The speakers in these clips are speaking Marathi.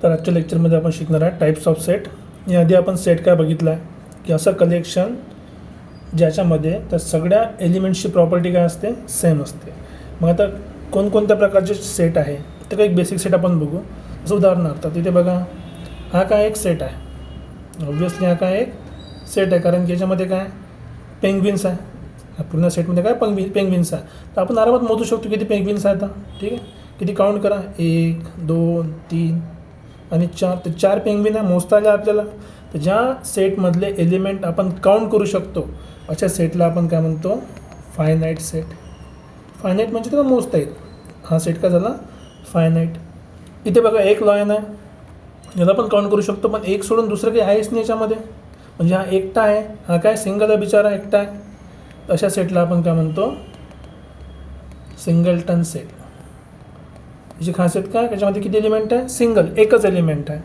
तर आजच्या लेक्चरमध्ये आपण शिकणार आहे टाईप्स ऑफ सेट. याआधी आपण सेट काय बघितलं आहे की असं कलेक्शन ज्याच्यामध्ये त्या सगळ्या एलिमेंट्सची प्रॉपर्टी काय असते, सेम असते. मग आता कोणकोणत्या प्रकारचे सेट आहे तर काही बेसिक सेट आपण बघू. असं उदाहरणार्थ तिथे बघा, हा काय एक सेट आहे. ऑब्व्हियसली हा काय एक सेट आहे, कारण की याच्यामध्ये काय पेंग्विन्स आहे. पूर्ण सेटमध्ये काय पेंग्विन्स आहे. तर आपण आरामात मोजू शकतो किती पेंग्विन्स आहे. आता ठीक आहे, किती काउंट करा, 1 2 3 आणि 4. तर 4 पेंग्विन आहे, मोजता आले आपल्याला. तर ज्या सेटमधले एलिमेंट आपण काउंट करू शकतो अशा सेटला आपण काय म्हणतो, फायनाईट सेट. फायनाईट म्हणजे त्याला मोजता येईल. हा सेट काय झाला, फायनाईट. इथे बघा एक लॉयन आहे, याला पण काउंट करू शकतो, पण एक सोडून दुसरं काही आहेच नाही याच्यामध्ये. म्हणजे हा एकटा आहे, हा काय सिंगल आहे, बिचारा एकटा आहे. अशा सेटला आपण काय म्हणतो, सिंगलटन सेट. याची खासियत काय, त्याच्यामध्ये किती एलिमेंट आहे, सिंगल, एकच एलिमेंट आहे.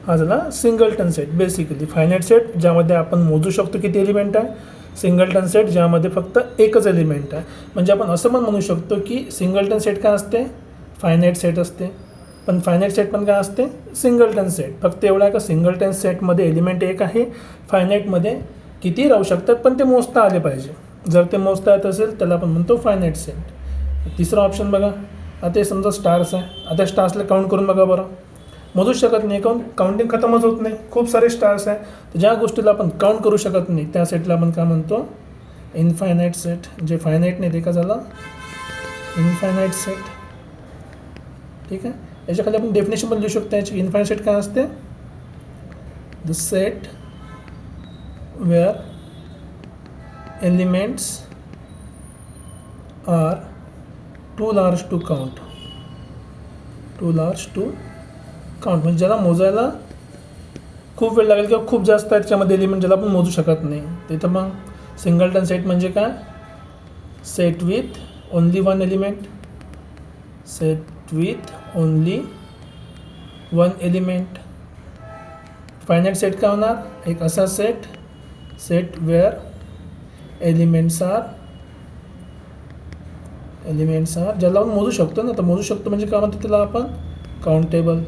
हा झाला singleton set. Basically finite set ज्यामध्ये आपण मोजू शकतो किती एलिमेंट आहे, सिंगलटन सेट ज्यामध्ये फक्त एकच एलिमेंट आहे. म्हणजे आपण असं पण म्हणू शकतो की सिंगलटन सेट काय असते, फायनाईट सेट असते. पण फायनाईट सेट पण काय असते, सिंगलटन सेट. फक्त एवढं आहे का सिंगलटन सेटमध्ये एलिमेंट एक आहे, फायनाईटमध्ये किती राहू शकतात पण ते मोजता आले पाहिजे. जर ते मोजता येत असेल त्याला आपण म्हणतो फायनाईट सेट. तिसरा ऑप्शन बघा, आता हे समजा स्टार्स आहे. आता स्टार्सला काउंट करून बघा बरं, मोजूच शकत नाही, काउंटिंग खतमच होत नाही. खूप सारे स्टार्स आहे. तर ज्या गोष्टीला आपण काउंट करू शकत नाही त्या सेटला आपण काय म्हणतो, इनफायनाईट सेट. जे फायनाईट नाही ते का झालं, इनफायनाईट सेट. ठीक आहे, याच्याखाली आपण डेफिनेशन पण लिहू शकतो याची. इनफायनाईट सेट काय असते, the set where elements are too large to count. Too large to count म्हणजे ज्याला मोजायला खूप वेळ लागेल किंवा खूप जास्त आहेत त्याच्यामध्ये एलिमेंट, ज्याला आपण मोजू शकत नाही. तिथं मग सिंगलटन सेट म्हणजे काय, set with only one element. Set with only one element. Finite set काय होणार, एक असा set, set where elements are ज्याला आपण मोजू शकतो ना. तर मोजू शकतो म्हणजे काय म्हणतो त्याला आपण, काउंटेबल.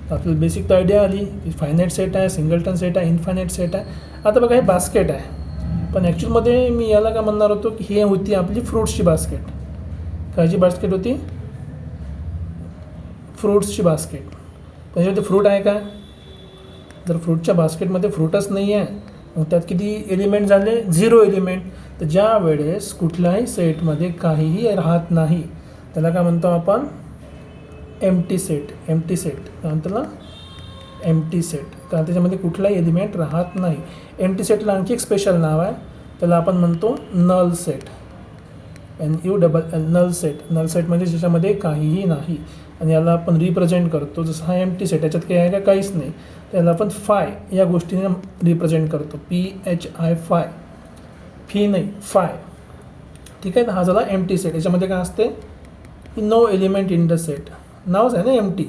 आपल्याला बेसिक तर आयडिया आली की फायनाईट सेट आहे, सिंगलटन सेट आहे, इनफायनाईट सेट आहे. आता बघा हे बास्केट आहे, पण ॲक्च्युअलमध्ये मी याला काय म्हणणार होतो की हे होती आपली फ्रूट्सची बास्केट. कायची बास्केट होती, फ्रूट्सची बास्केट. त्याच्यामध्ये फ्रूट आहे का, जर फ्रूटच्या बास्केटमध्ये फ्रूटच नाही आहे मग त्यात किती एलिमेंट झाले, 0 एलिमेंट. तर ज्या वेळेस कुठल्याही सेटमध्ये काहीही राहत नाही त्याला काय म्हणतो आपण, एम्प्टी सेट. एम्प्टी सेट काय म्हणतो त्याला, एम्प्टी सेट. कारण त्याच्यामध्ये कुठलाही एलिमेंट राहत नाही. एम्प्टी सेटला आणखी एक स्पेशल नाव आहे, त्याला आपण म्हणतो null set. NULL, null set. Null set म्हणजे ज्याच्यामध्ये काहीही नाही आणि याला आपण रिप्रेझेंट करतो. जसं हा एम्प्टी सेट, याच्यात काही आहे का, काहीच नाही. त्याला आपण फाय या गोष्टीने रिप्रेझेंट करतो, PHI, फाय. फी नाही, फाय. ठीक आहे, हा झाला एम्प्टी सेट. याच्यामध्ये काय असते, no element in the set. नावच आहे ना empty,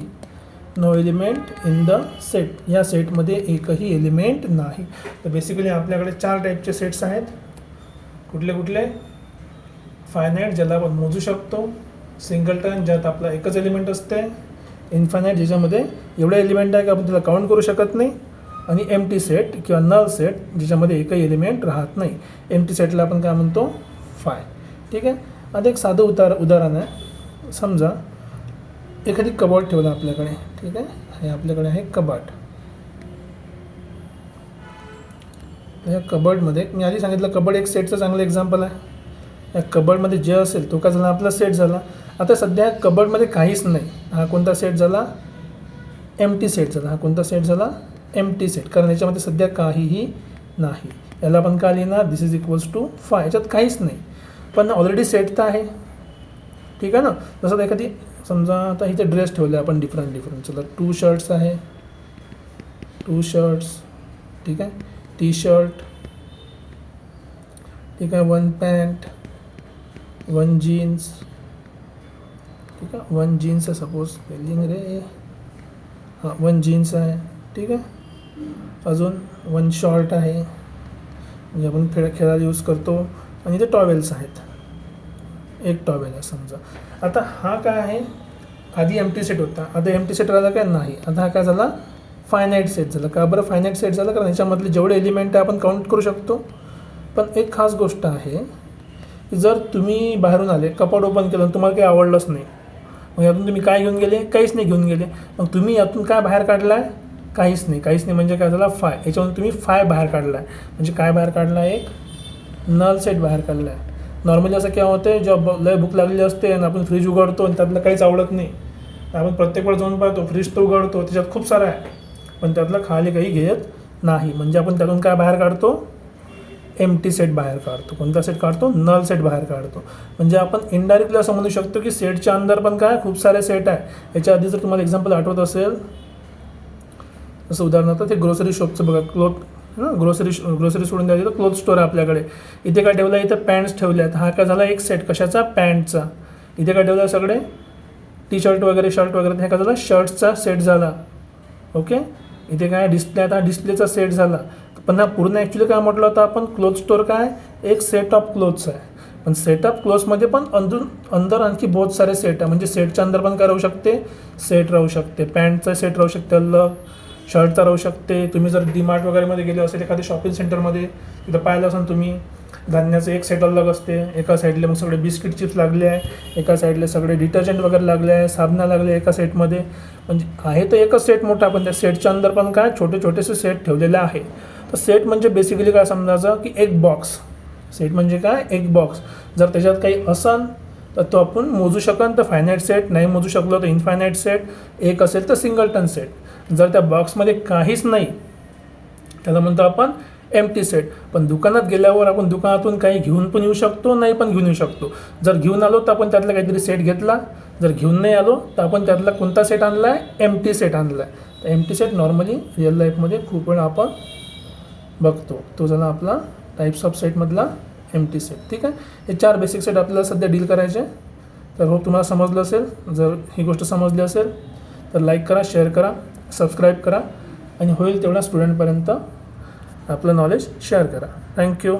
no element in the set. या सेटमध्ये एकही एलिमेंट नाही. तर बेसिकली आपल्याकडे 4 टाईपचे सेट्स आहेत. कुठले कुठले, फायनाईट ज्याला आपण मोजू शकतो, सिंगलटन ज्यात आपला एकच एलिमेंट असते, इन्फायनाईट ज्याच्यामध्ये एवढे एलिमेंट आहे की आपण त्याला काउंट करू शकत नाही, आणि एम्प्टी सेट किंवा नल सेट ज्याच्यामध्ये एकही एलिमेंट राहत नाही. एम्प्टी सेटला आपण काय म्हणतो, फाय. ठीक आहे, आता एक साधं उदाहरण आहे. समजा एखादी कबॉर्ड ठेवला आपल्याकडे. ठीक आहे, हे आपल्याकडे आहे कबॉर्ड. या कबॉर्डमध्ये मी आधी सांगितलं, कबॉर्ड एक सेटचं चांगलं एक्झाम्पल आहे. या कबॉर्डमध्ये जे असेल तो काय झाला, आपला सेट झाला. आता सध्या कबॉर्डमध्ये काहीच नाही, हा कोणता सेट झाला, एम्प्टी सेट झाला. हा कोणता सेट झाला, एम्प्टी सेट. कारण याच्यामध्ये सध्या काहीही नाही. याला आपण काय लिहिणार, दिस इज इक्वल्स टू फाय. याच्यात काहीच नाही पण ऑलरेडी सेट तर आहे. ठीक आहे ना. जसं एखादी समजा आता इथे ड्रेस ठेवले आपण डिफरंट. चला 2 शर्ट्स आहे, 2 शर्ट्स. ठीक आहे, टी शर्ट. ठीक आहे, 1 पॅन्ट, 1 जीन्स. ठीक आहे, 1 जीन्स आहे सपोज, स्पेलिंग रे. हां, 1 जीन्स आहे. ठीक आहे, अजून 1 शॉर्ट आहे, म्हणजे आपण खेळायला यूज करतो. आणि इथे टॉवेल्स आहेत, एक टॉवेल आहे समजा. आता हा काय आहे, आधी एम्प्टी सेट होता, आता एम्प्टी सेट राहिला काय नाही. आता हा काय झाला, फायनाईट सेट झाला. का बरं फायनाईट सेट झाला, कारण याच्यामधले जेवढे एलिमेंट आहे आपण काउंट करू शकतो. पण एक खास गोष्ट आहे की जर तुम्ही बाहेरून आले, कपाट ओपन केलं आणि तुम्हाला काही आवडलंच नाही, मग यातून तुम्ही काय घेऊन गेले, काहीच नाही घेऊन गेले. मग तुम्ही यातून काय बाहेर काढला आहे, काहीच नाही म्हणजे काय झाला, फाय. याच्यातून तुम्ही फाय बाहेर काढला आहे, म्हणजे काय बाहेर काढला आहे, एक नल सेट बाहेर काढला आहे. नॉर्मली असं काय होतं आहे, जेव्हा लय भूक लागलेली असते आणि आपण फ्रीज उघडतो आणि त्यातलं काहीच आवडत नाही, आपण प्रत्येक वेळ जाऊन पाहतो फ्रीज तो उघडतो, त्याच्यात खूप सारं आहे पण त्यातलं खाली काही घेत नाही. म्हणजे आपण त्यातून काय बाहेर काढतो, एम्प्टी सेट बाहेर काढतो. कोणता सेट काढतो, नल सेट बाहेर काढतो. म्हणजे आपण इनडायरेक्टली असं म्हणू शकतो की सेटच्या अंदर पण काय खूप सारे सेट आहे. याच्या आधी जर तुम्हाला एक्झाम्पल आठवत असेल, जसं उदाहरणार्थ ते ग्रोसरी शॉपचं बघा, ग्रोसरी सोडून द्यायचं तर क्लोथ स्टोर आहे आपल्याकडे. इथे काय ठेवलं आहे, इथं पॅन्ट्स ठेवले आहेत. हा काय झाला, एक सेट कशाचा, पॅन्टचा. इथे काय ठेवलं आहे, सगळे टी शर्ट वगैरे, शर्ट वगैरे. हे काय झालं, शर्ट्सचा सेट झाला. ओके, इथे काय डिस्प्ले, आता डिस्प्लेचा सेट झाला. पण हा पूर्ण ॲक्च्युली काय म्हटलं होतं आपण, क्लोथ स्टोर काय एक सेट ऑफ क्लोथ्स आहे. पण सेट ऑफ क्लोथ्समध्ये पण अंदर आणखी बहुत सारे सेट आहे. म्हणजे सेटच्या अंदर पण काय राहू शकते, सेट राहू शकते. पॅन्टचा सेट राहू शकते अलग, शर्टचा राहू शकते. तुम्ही जर डीमार्ट वगैरेमध्ये गेले असेल, एखाद्या शॉपिंग सेंटरमध्ये, तिथं पाहिलं असेल तुम्ही, धान्याचं एक सेट अलग असते. एका साईडला मग सगळे बिस्किट चिप्स लागले आहे, एका साईडला सगळे डिटर्जंट वगैरे लागले आहे, साबणं लागले एका सेटमध्ये. म्हणजे आहे तर एकच सेट मोठा, पण त्या सेटच्या अंदर पण काय छोटे छोटेसे सेट ठेवलेले आहे. तर सेट म्हणजे बेसिकली काय समजायचं की एक बॉक्स. सेट म्हणजे काय, एक बॉक्स. जर त्याच्यात काही असन तर तो आपण मोजू शकन तर फायनाईट सेट, नाही मोजू शकलो तर इनफायनाईट सेट, एक असेल तर सिंगलटन सेट. जर त्या बॉक्समध्ये काहीच नाही त्याला म्हणतो आपण एम्प्टी सेट. पण दुकानात गेल्यावर आपण दुकानातून काही घेऊन पण येऊ शकतो, नाही पण घेऊन येऊ शकतो. जर घेऊन आलो तर आपण त्यातला काहीतरी सेट घेतला, जर घेऊन नाही आलो तर आपण त्यातला कोणता सेट आणला आहे, एम्प्टी सेट आणला आहे. तर एम्प्टी सेट नॉर्मली रिअल लाईफमध्ये खूप वेळा आपण बघतो. तो झाला आपला टाईप्स ऑफ सेटमधला एम्प्टी सेट. ठीक आहे, हे 4 बेसिक सेट आपल्याला सध्या डील करायचे. तर होप तुम्हाला समजलं असेल. जर ही गोष्ट समजली असेल तर लाईक करा, शेअर करा, सबस्क्राईब करा आणि होईल तेवढ्या स्टुडंटपर्यंत आपलं नॉलेज शेअर करा. थँक्यू.